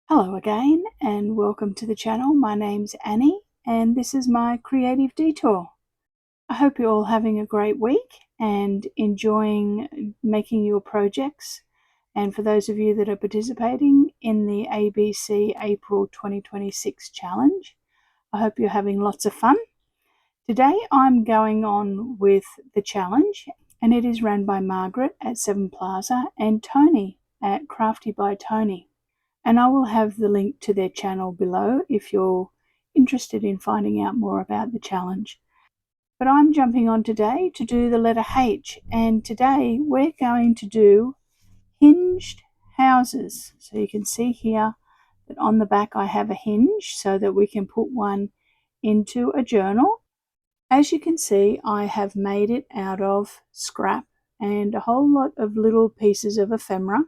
Hello again and welcome to the channel. My name's Annie and this is my creative detour. I hope you're all having a great week and enjoying making your projects. And for those of you that are participating in the ABC April 2026 challenge, I hope you're having lots of fun. Today I'm going on with the challenge and it is run by Margreth at Seven Plaza and Toni at Crafty by Toni. And I will have the link to their channel below if you're interested in finding out more about the challenge. But I'm jumping on today to do the letter H, and today we're going to do hinged houses. So you can see here that on the back I have a hinge so that we can put one into a journal. As you can see, I have made it out of scrap and a whole lot of little pieces of ephemera,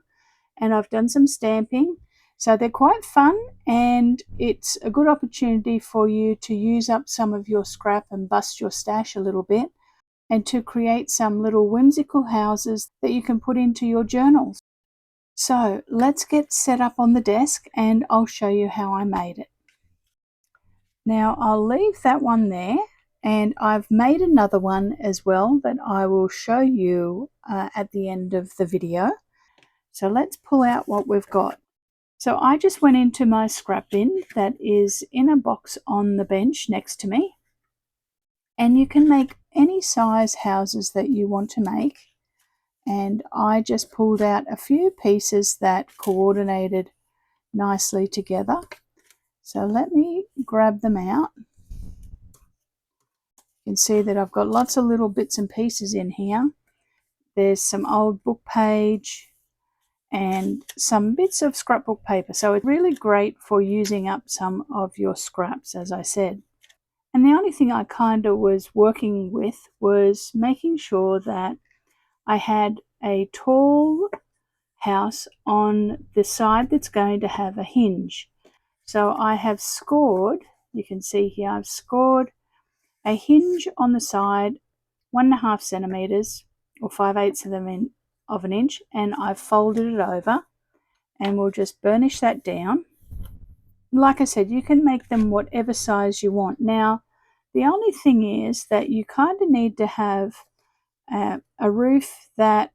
and I've done some stamping. So they're quite fun, and it's a good opportunity for you to use up some of your scrap and bust your stash a little bit, and to create some little whimsical houses that you can put into your journals. So let's get set up on the desk and I'll show you how I made it. Now I'll leave that one there, and I've made another one as well that I will show you at the end of the video. So let's pull out what we've got. So I just went into my scrap bin that is in a box on the bench next to me, and you can make any size houses that you want to make, and I just pulled out a few pieces that coordinated nicely together. So let me grab them out. You can see that I've got lots of little bits and pieces in here. There's some old book page and some bits of scrapbook paper, so it's really great for using up some of your scraps, as I said. And the only thing I kind of was working with was making sure that I had a tall house on the side that's going to have a hinge. So I have scored, you can see here, I've scored a hinge on the side 1.5 centimeters or 5/8 of an inch, and I've folded it over, and we'll just burnish that down. Like I said, you can make them whatever size you want. Now, the only thing is that you kind of need to have a roof that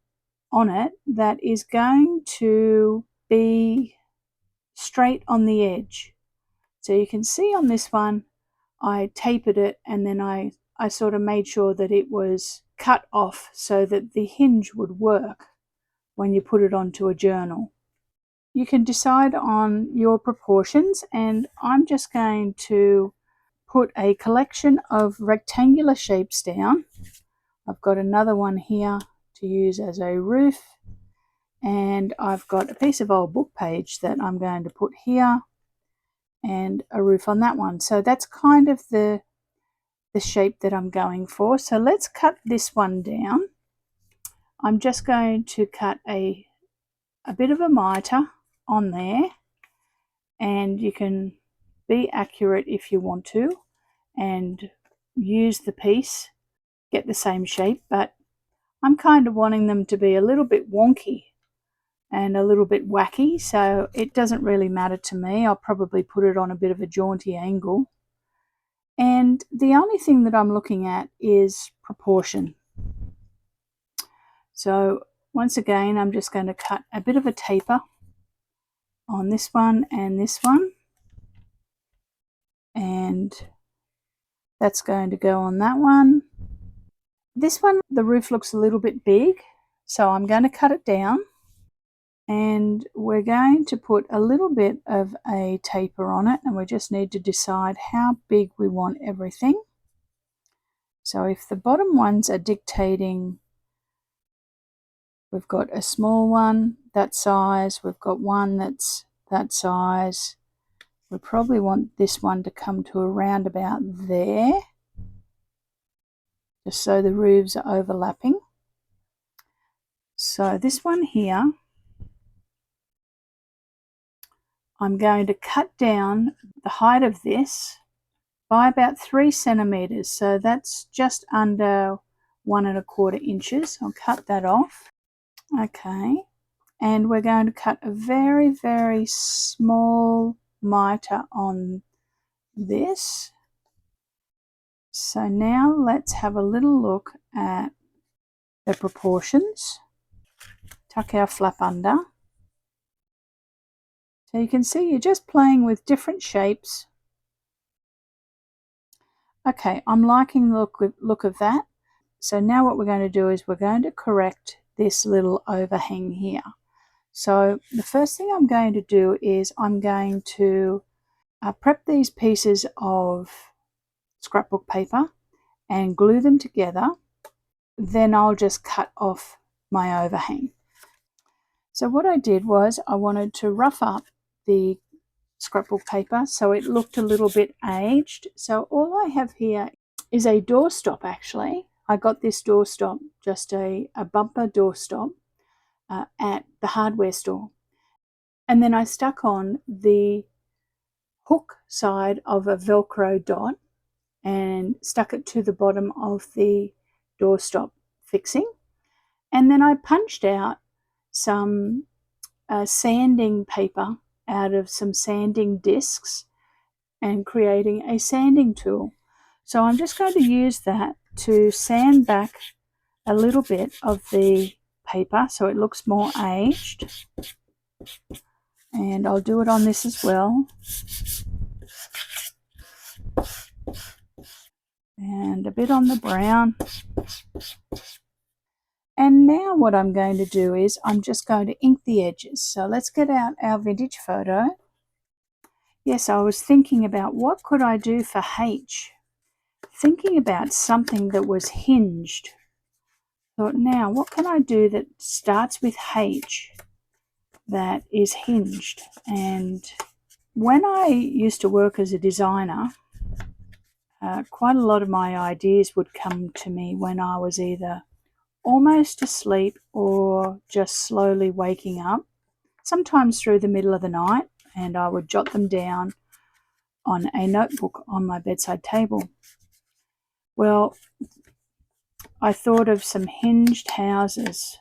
on it that is going to be straight on the edge. So you can see on this one, I tapered it, and then I sort of made sure that it was cut off so that the hinge would work when you put it onto a journal. You can decide on your proportions, and I'm just going to put a collection of rectangular shapes down. I've got another one here to use as a roof, and I've got a piece of old book page that I'm going to put here and a roof on that one. So that's kind of the shape that I'm going for. So let's cut this one down. I'm just going to cut a bit of a mitre on there, and you can be accurate if you want to and use the piece, get the same shape, but I'm kind of wanting them to be a little bit wonky and a little bit wacky, so it doesn't really matter to me. I'll probably put it on a bit of a jaunty angle. And the only thing that I'm looking at is proportion. So once again, I'm just going to cut a bit of a taper on this one and this one, and that's going to go on that one. This one, the roof looks a little bit big, so I'm going to cut it down, and we're going to put a little bit of a taper on it, and we just need to decide how big we want everything. So if the bottom ones are dictating, we've got a small one that size, we've got one that's that size. We probably want this one to come to around about there, just so the roofs are overlapping. So this one here, I'm going to cut down the height of this by about 3 centimeters. So that's just under 1 1/4 inches. I'll cut that off. Okay. And we're going to cut a very, very small mitre on this. So now let's have a little look at the proportions. Tuck our flap under. So you can see you're just playing with different shapes. Okay, I'm liking the look of that. So now what we're going to do is we're going to correct this little overhang here. So the first thing I'm going to do is I'm going to prep these pieces of scrapbook paper and glue them together. Then I'll just cut off my overhang. So what I did was I wanted to rough up the scrapbook paper so it looked a little bit aged. So all I have here is a doorstop. Actually, I got this doorstop, just a bumper doorstop at the hardware store, and then I stuck on the hook side of a Velcro dot and stuck it to the bottom of the doorstop fixing, and then I punched out some sanding paper out of some sanding discs and creating a sanding tool. So I'm just going to use that to sand back a little bit of the paper so it looks more aged, and I'll do it on this as well, and a bit on the brown. And now what I'm going to do is I'm just going to ink the edges. So let's get out our vintage photo. Yes, I was thinking about what could I do for H. Thinking about something that was hinged. Thought, now what can I do that starts with H that is hinged? And when I used to work as a designer, quite a lot of my ideas would come to me when I was either almost asleep or just slowly waking up, sometimes through the middle of the night, and I would jot them down on a notebook on my bedside table. Well, I thought of some hinged houses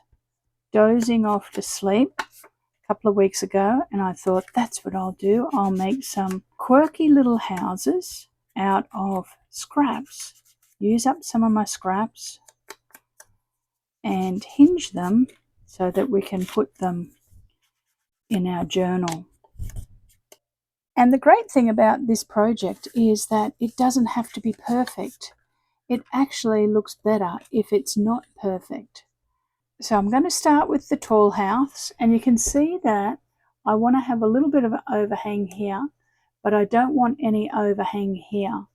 dozing off to sleep a couple of weeks ago, and I thought that's what I'll do. I'll make some quirky little houses out of scraps, use up some of my scraps and hinge them so that we can put them in our journal. And the great thing about this project is that it doesn't have to be perfect. It actually looks better if it's not perfect. So I'm going to start with the tall house, and you can see that I want to have a little bit of an overhang here, but I don't want any overhang here.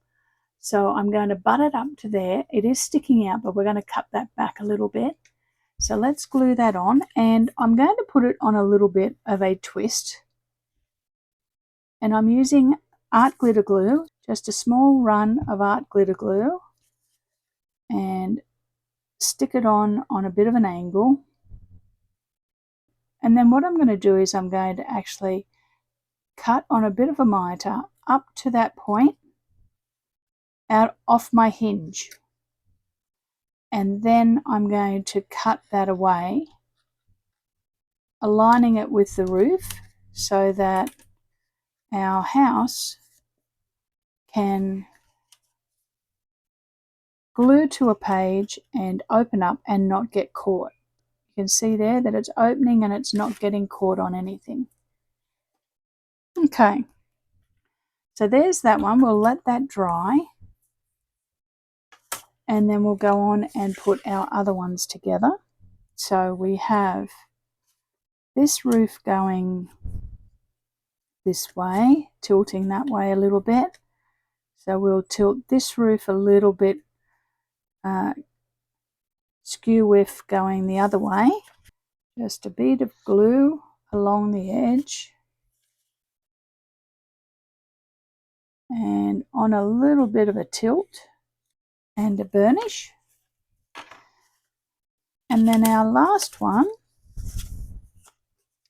So I'm going to butt it up to there. It is sticking out, but we're going to cut that back a little bit. So let's glue that on, and I'm going to put it on a little bit of a twist. And I'm using art glitter glue, just a small run of art glitter glue, and stick it on a bit of an angle. And then what I'm going to do is I'm going to actually cut on a bit of a mitre up to that point, out off my hinge. And then I'm going to cut that away, aligning it with the roof so that our house can glue to a page and open up and not get caught. You can see there that it's opening and it's not getting caught on anything. Okay, so there's that one. We'll let that dry, and then we'll go on and put our other ones together. So we have this roof going this way, tilting that way a little bit. So we'll tilt this roof a little bit, skew with going the other way. Just a bit of glue along the edge and on a little bit of a tilt and a burnish. And then our last one,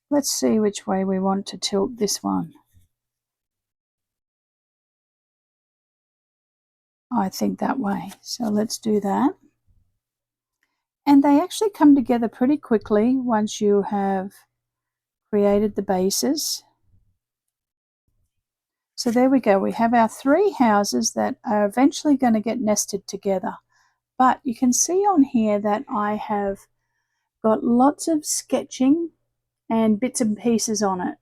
let's see which way we want to tilt this one. I think that way. So let's do that. And they actually come together pretty quickly once you have created the bases. So there we go. We have our 3 houses that are eventually going to get nested together. But you can see on here that I have got lots of sketching and bits and pieces on it.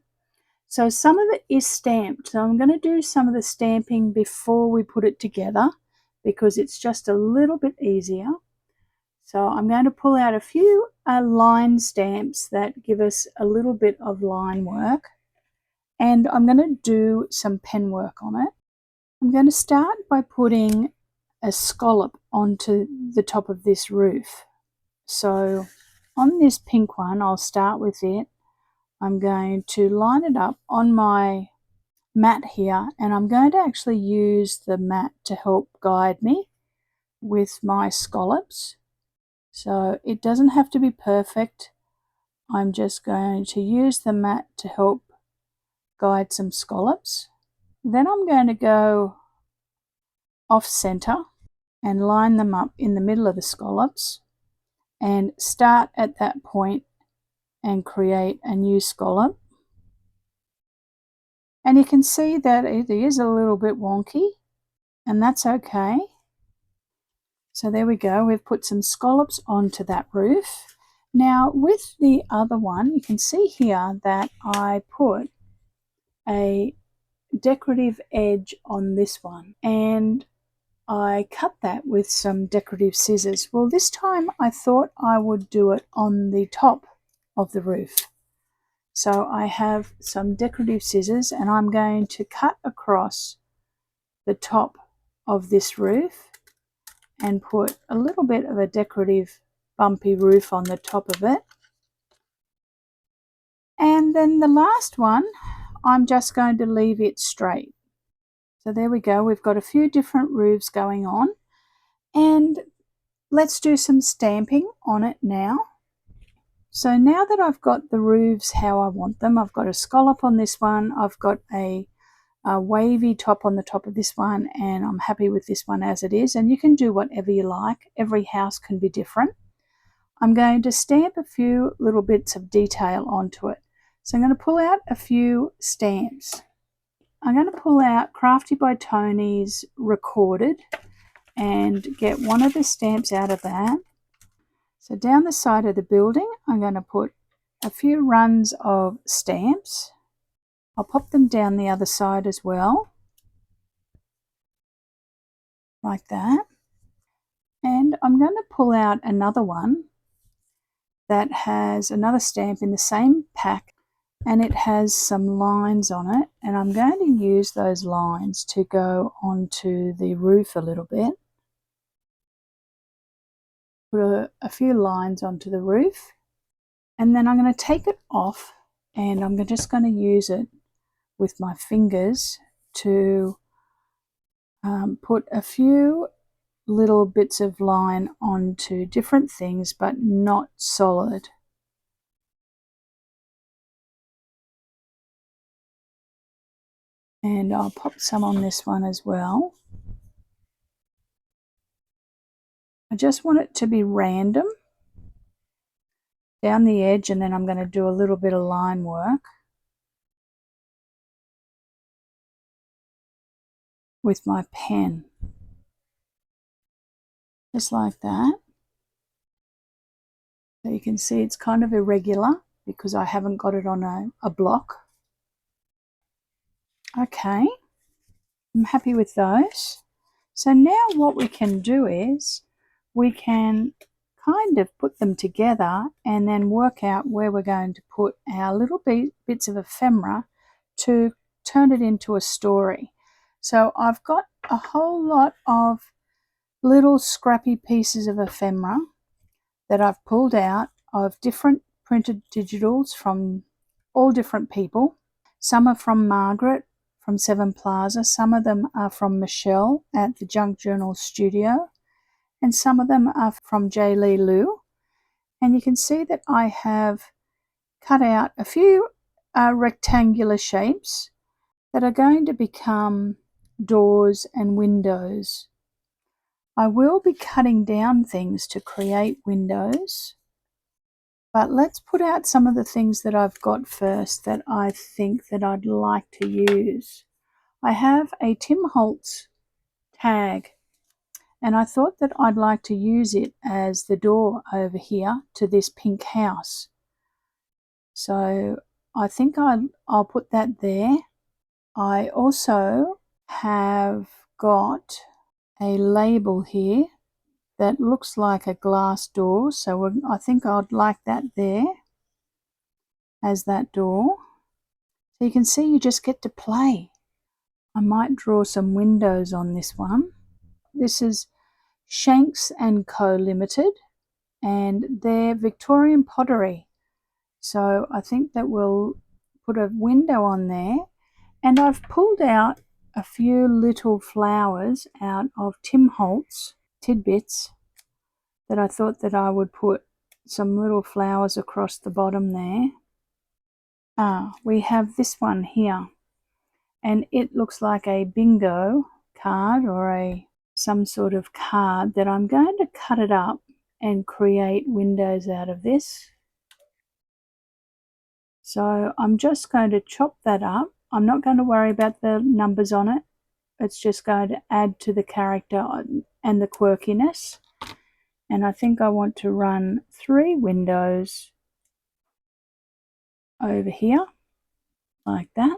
So some of it is stamped. So I'm going to do some of the stamping before we put it together because it's just a little bit easier. So I'm going to pull out a few line stamps that give us a little bit of line work. And I'm going to do some pen work on it. I'm going to start by putting a scallop onto the top of this roof. So on this pink one, I'll start with it. I'm going to line it up on my mat here, and I'm going to actually use the mat to help guide me with my scallops. So it doesn't have to be perfect. I'm just going to use the mat to help guide some scallops. Then I'm going to go off center and line them up in the middle of the scallops and start at that point and create a new scallop. And you can see that it is a little bit wonky, and that's okay. So there we go, we've put some scallops onto that roof. Now with the other one, you can see here that I put a decorative edge on this one, and I cut that with some decorative scissors. Well, this time I thought I would do it on the top of the roof. So I have some decorative scissors and I'm going to cut across the top of this roof and put a little bit of a decorative bumpy roof on the top of it. And then the last one, I'm just going to leave it straight. So there we go, we've got a few different roofs going on, and let's do some stamping on it now. So now that I've got the roofs how I want them, I've got a scallop on this one, I've got a wavy top on the top of this one, and I'm happy with this one as it is, and you can do whatever you like. Every house can be different. I'm going to stamp a few little bits of detail onto it. So I'm going to pull out a few stamps. I'm going to pull out Crafty by Toni's Recorded and get one of the stamps out of that. So down the side of the building, I'm going to put a few runs of stamps. I'll pop them down the other side as well, like that. And I'm going to pull out another one that has another stamp in the same pack, and it has some lines on it, and I'm going to use those lines to go onto the roof a little bit. Put a few lines onto the roof, and then I'm going to take it off and I'm just going to use it with my fingers to put a few little bits of line onto different things, but not solid. And I'll pop some on this one as well. I just want it to be random down the edge, and then I'm going to do a little bit of line work with my pen, just like that. So you can see it's kind of irregular because I haven't got it on a block. Okay, I'm happy with those. So now what we can do is we can kind of put them together and then work out where we're going to put our little bits of ephemera to turn it into a story. So I've got a whole lot of little scrappy pieces of ephemera that I've pulled out of different printed digitals from all different people. Some are from Margaret from Seven Plaza, some of them are from Michelle at the Junk Journal Studio, and some of them are from J. Lee Liu. And you can see that I have cut out a few rectangular shapes that are going to become doors and windows. I will be cutting down things to create windows, But let's put out some of the things that I've got first that I think that I'd like to use. I have a Tim Holtz tag, and I thought that I'd like to use it as the door over here to this pink house. So I think I'll put that there. I also have got a label here that looks like a glass door, so I think I'd like that there as that door. So you can see you just get to play. I might draw some windows on this one. This is Shanks and Co Limited, and they're Victorian pottery. So I think that we'll put a window on there, and I've pulled out a few little flowers out of Tim Holtz tidbits that I thought that I would put some little flowers across the bottom there. We have this one here, and it looks like a bingo card or some sort of card that I'm going to cut it up and create windows out of this. So I'm just going to chop that up. I'm not going to worry about the numbers on it. It's just going to add to the character and the quirkiness. And I think I want to run 3 windows over here like that.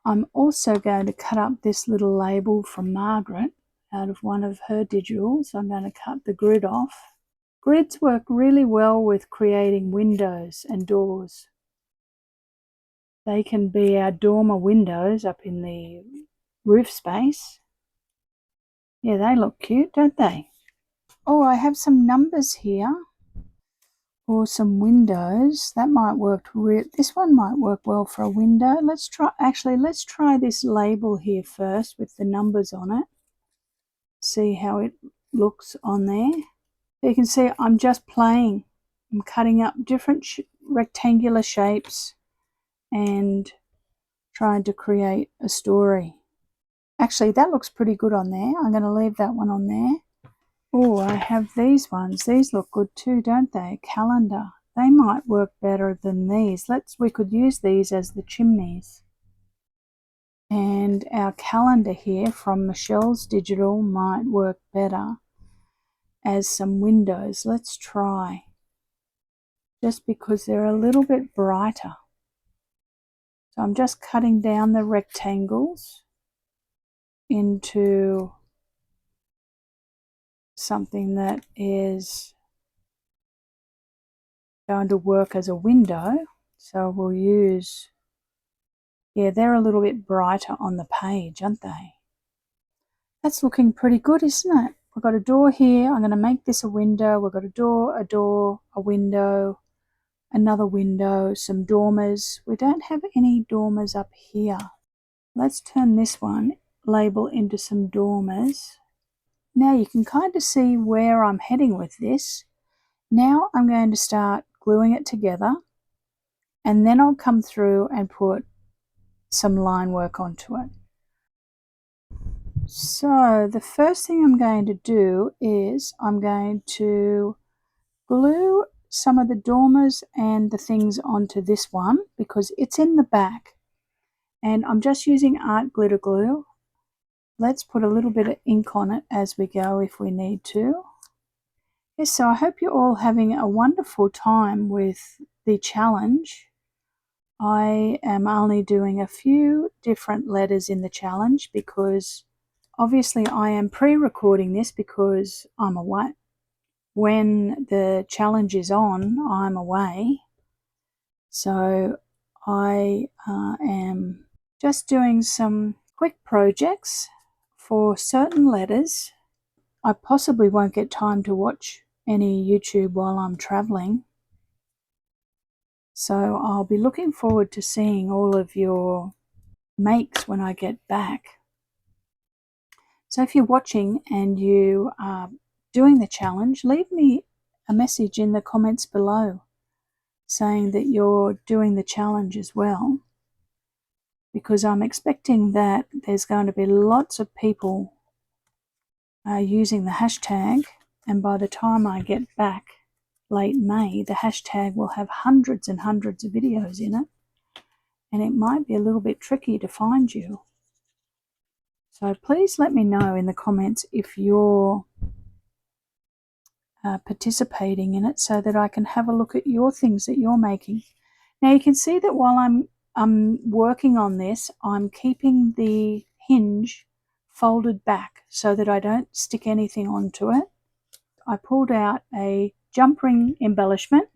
I'm also going to cut up this little label from Margaret out of one of her digitals. I'm going to cut the grid off. Grids work really well with creating windows and doors. They can be our dormer windows up in the roof space. Yeah, they look cute, don't they? Oh, I have some numbers here, or some windows. That might work. This one might work well for a window. Let's try this label here first with the numbers on it. See how it looks on there. You can see I'm just playing. I'm cutting up different rectangular shapes and trying to create a story. Actually, that looks pretty good on there. I'm going to leave that one on there. Oh, I have these ones. These look good too, don't they? Calendar. They might work better than these. We could use these as the chimneys. And our calendar here from Michelle's Digital might work better as some windows. Let's try. Just because they're a little bit brighter. So I'm just cutting down the rectangles into something that is going to work as a window. So we'll use, yeah, they're a little bit brighter on the page, aren't they? That's looking pretty good, isn't it? We've got a door here. I'm going to make this a window. We've got a door, a window, another window, some dormers. We don't have any dormers up here. Let's turn this one label into some dormers. Now you can kind of see where I'm heading with this. Now I'm going to start gluing it together, and then I'll come through and put some line work onto it. So the first thing I'm going to do is I'm going to glue some of the dormers and the things onto this one because it's in the back, and I'm just using art glitter glue. Let's put a little bit of ink on it as we go if we need to. Yes, so I hope you're all having a wonderful time with the challenge. I am only doing a few different letters in the challenge because obviously I am pre-recording this because I'm away. When the challenge is on, I'm away. So I am just doing some quick projects for certain letters. I possibly won't get time to watch any YouTube while I'm traveling. So I'll be looking forward to seeing all of your makes when I get back. So if you're watching and you are doing the challenge, leave me a message in the comments below saying that you're doing the challenge as well, because I'm expecting that there's going to be lots of people using the hashtag, and by the time I get back late May, the hashtag will have hundreds and hundreds of videos in it, and it might be a little bit tricky to find you. So please let me know in the comments if you're participating in it so that I can have a look at your things that you're making. Now you can see that while I'm working on this, I'm keeping the hinge folded back so that I don't stick anything onto it. I pulled out a jump ring embellishment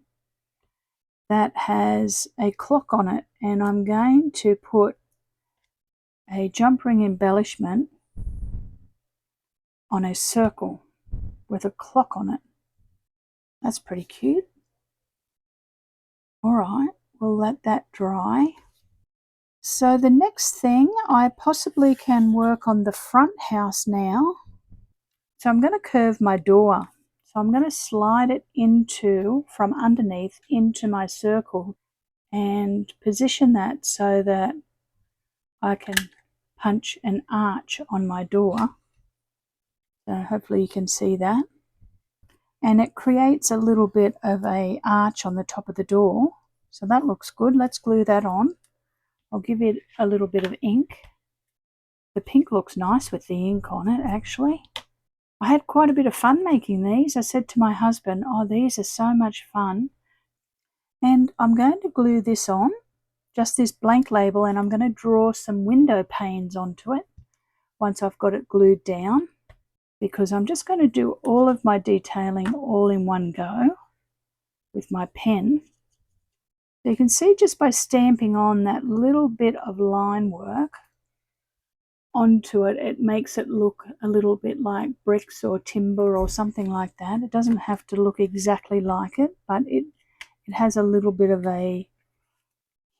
that has a clock on it, and I'm going to put a jump ring embellishment on a circle with a clock on it. That's pretty cute. Alright, we'll let that dry. So the next thing, I possibly can work on the front house now. So I'm going to curve my door. So I'm going to slide it into, from underneath, into my circle and position that so that I can punch an arch on my door. So hopefully you can see that. And it creates a little bit of an arch on the top of the door. So that looks good. Let's glue that on. I'll give it a little bit of ink. The pink looks nice with the ink on it, actually. I had quite a bit of fun making these. I said to my husband, oh, these are so much fun. And I'm going to glue this on, just this blank label, and I'm going to draw some window panes onto it once I've got it glued down, because I'm just going to do all of my detailing all in one go with my pen. So you can see just by stamping on that little bit of line work onto it, it makes it look a little bit like bricks or timber or something like that. It doesn't have to look exactly like it, but it has a little bit of a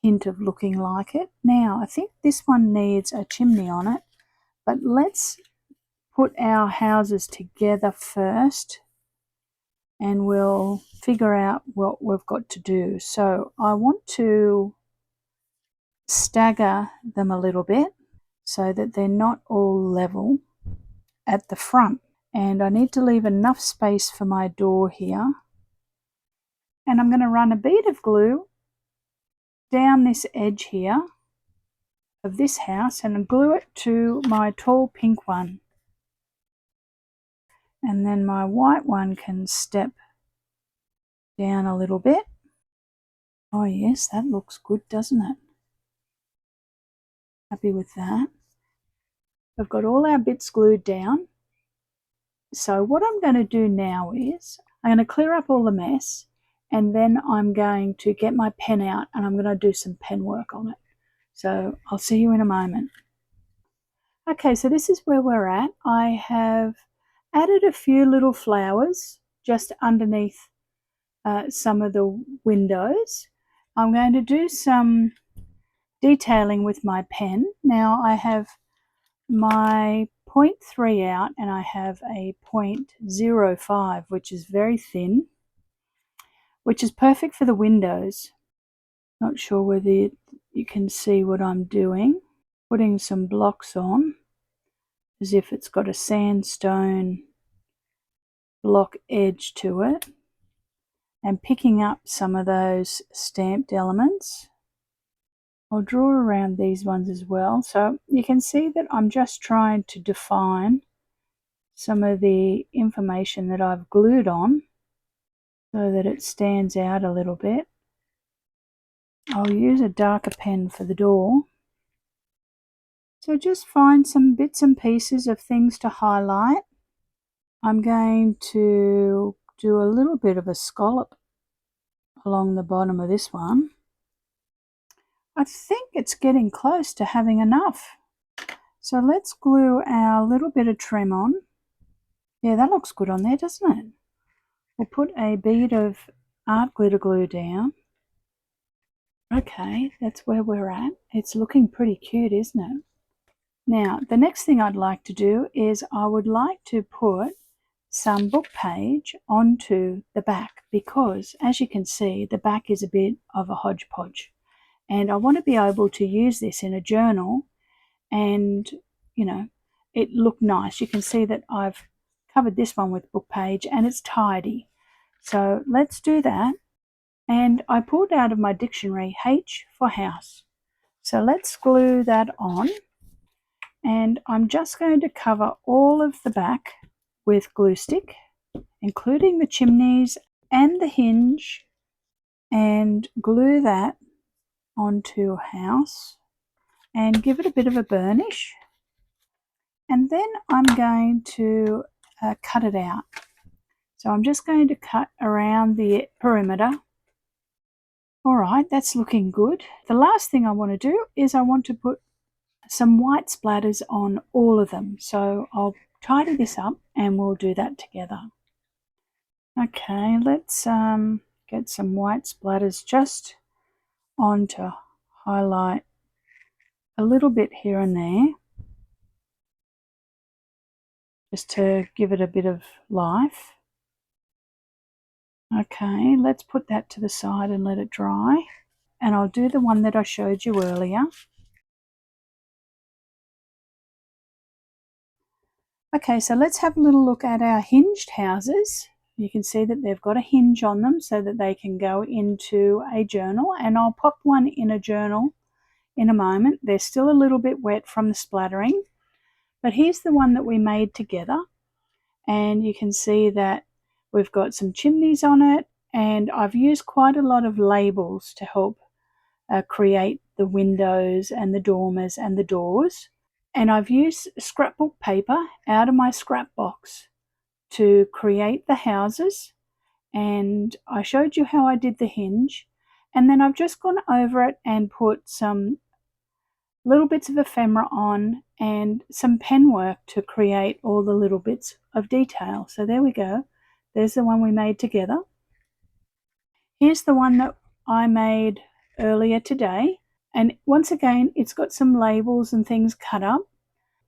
hint of looking like it. Now, I think this one needs a chimney on it, but let's put our houses together first and we'll figure out what we've got to do. So I want to stagger them a little bit so that they're not all level at the front. And I need to leave enough space for my door here. And I'm going to run a bead of glue down this edge here of this house and glue it to my tall pink one. And then my white one can step down a little bit. Oh yes, that looks good, doesn't it? Happy with that. We've got all our bits glued down. So what I'm going to do now is I'm going to clear up all the mess, and then I'm going to get my pen out and I'm going to do some pen work on it. So I'll see you in a moment. Okay, so this is where we're at. I have added a few little flowers just underneath some of the windows. I'm going to do some detailing with my pen. Now I have my 0.3 out and I have a 0.05, which is very thin, which is perfect for the windows. Not sure whether you can see what I'm doing. Putting some blocks on as if it's got a sandstone block edge to it, and picking up some of those stamped elements. I'll draw around these ones as well. So you can see that I'm just trying to define some of the information that I've glued on so that it stands out a little bit. I'll use a darker pen for the door. So just find some bits and pieces of things to highlight. I'm going to do a little bit of a scallop along the bottom of this one. I think it's getting close to having enough. So let's glue our little bit of trim on. Yeah, that looks good on there, doesn't it? We'll put a bead of art glitter glue down. Okay, that's where we're at. It's looking pretty cute, isn't it? Now, the next thing I'd like to do is I would like to put some book page onto the back, because as you can see, the back is a bit of a hodgepodge. And I want to be able to use this in a journal and, you know, it looked nice. You can see that I've covered this one with book page and it's tidy. So let's do that. And I pulled out of my dictionary H for house. So let's glue that on. And I'm just going to cover all of the back with glue stick, including the chimneys and the hinge, and glue that onto a house and give it a bit of a burnish. And then I'm going to cut it out. So I'm just going to cut around the perimeter. All right, that's looking good. The last thing I want to do is I want to put some white splatters on all of them. So I'll tidy this up and we'll do that together. Okay, let's get some white splatters just on to highlight a little bit here and there, just to give it a bit of life. Okay, let's put that to the side and let it dry. And I'll do the one that I showed you earlier. Okay, so let's have a little look at our hinged houses. You can see that they've got a hinge on them so that they can go into a journal, and I'll pop one in a journal in a moment. They're still a little bit wet from the splattering, but here's the one that we made together, and you can see that we've got some chimneys on it, and I've used quite a lot of labels to help create the windows and the dormers and the doors. And I've used scrapbook paper out of my scrap box to create the houses, and I showed you how I did the hinge, and then I've just gone over it and put some little bits of ephemera on and some penwork to create all the little bits of detail. So there we go. There's the one we made together. Here's the one that I made earlier today, and once again it's got some labels and things cut up,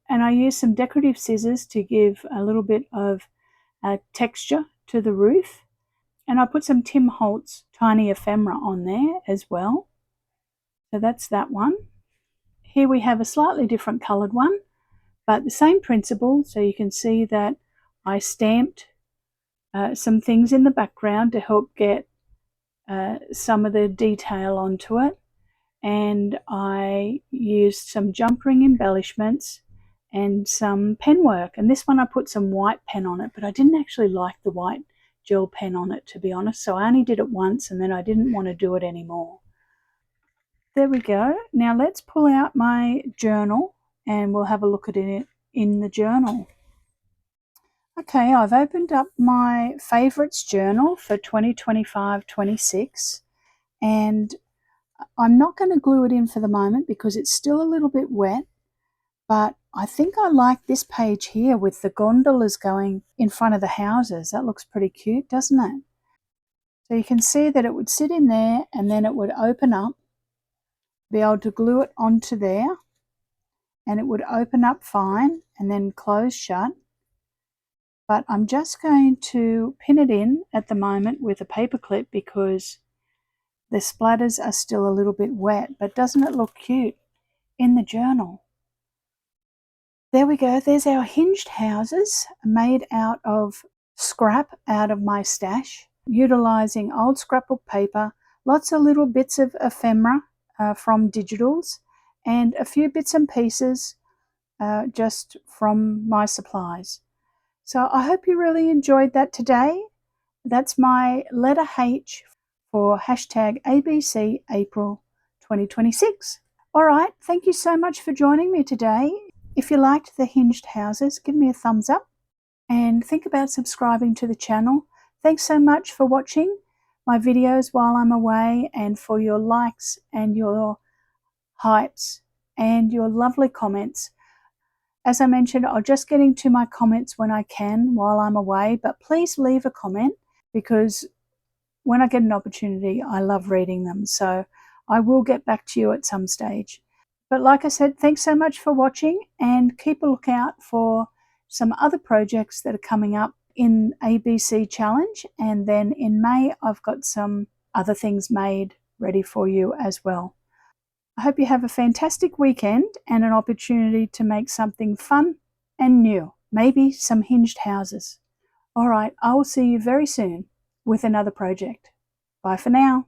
and I used some decorative scissors to give a little bit of texture to the roof, and I put some Tim Holtz tiny ephemera on there as well. So that's that one. Here we have a slightly different coloured one, but the same principle. So you can see that I stamped some things in the background to help get some of the detail onto it, and I used some jump ring embellishments and some penwork, and this one I put some white pen on it, but I didn't actually like the white gel pen on it, to be honest, so I only did it once and then I didn't want to do it anymore. There we go. Now let's pull out my journal and we'll have a look at it in the journal. Okay, I've opened up my favourites journal for 2025-26, and I'm not going to glue it in for the moment because it's still a little bit wet, but I think I like this page here with the gondolas going in front of the houses. That looks pretty cute, doesn't it? So you can see that it would sit in there and then it would open up, be able to glue it onto there, and it would open up fine and then close shut. But I'm just going to pin it in at the moment with a paper clip because the splatters are still a little bit wet, but doesn't it look cute in the journal? There we go. There's our hinged houses made out of scrap out of my stash, utilizing old scrapbook paper, lots of little bits of ephemera from digitals, and a few bits and pieces just from my supplies. So I hope you really enjoyed that today. That's my letter H for hashtag ABC April 2026. All right, thank you so much for joining me today. If you liked the hinged houses, give me a thumbs up and think about subscribing to the channel. Thanks so much for watching my videos while I'm away, and for your likes and your hypes and your lovely comments. As I mentioned, I'll just get into my comments when I can while I'm away, but please leave a comment because when I get an opportunity, I love reading them. So I will get back to you at some stage. But like I said, thanks so much for watching, and keep a lookout for some other projects that are coming up in ABC Challenge. And then in May, I've got some other things made ready for you as well. I hope you have a fantastic weekend and an opportunity to make something fun and new, maybe some hinged houses. All right, I will see you very soon. with another project. Bye for now.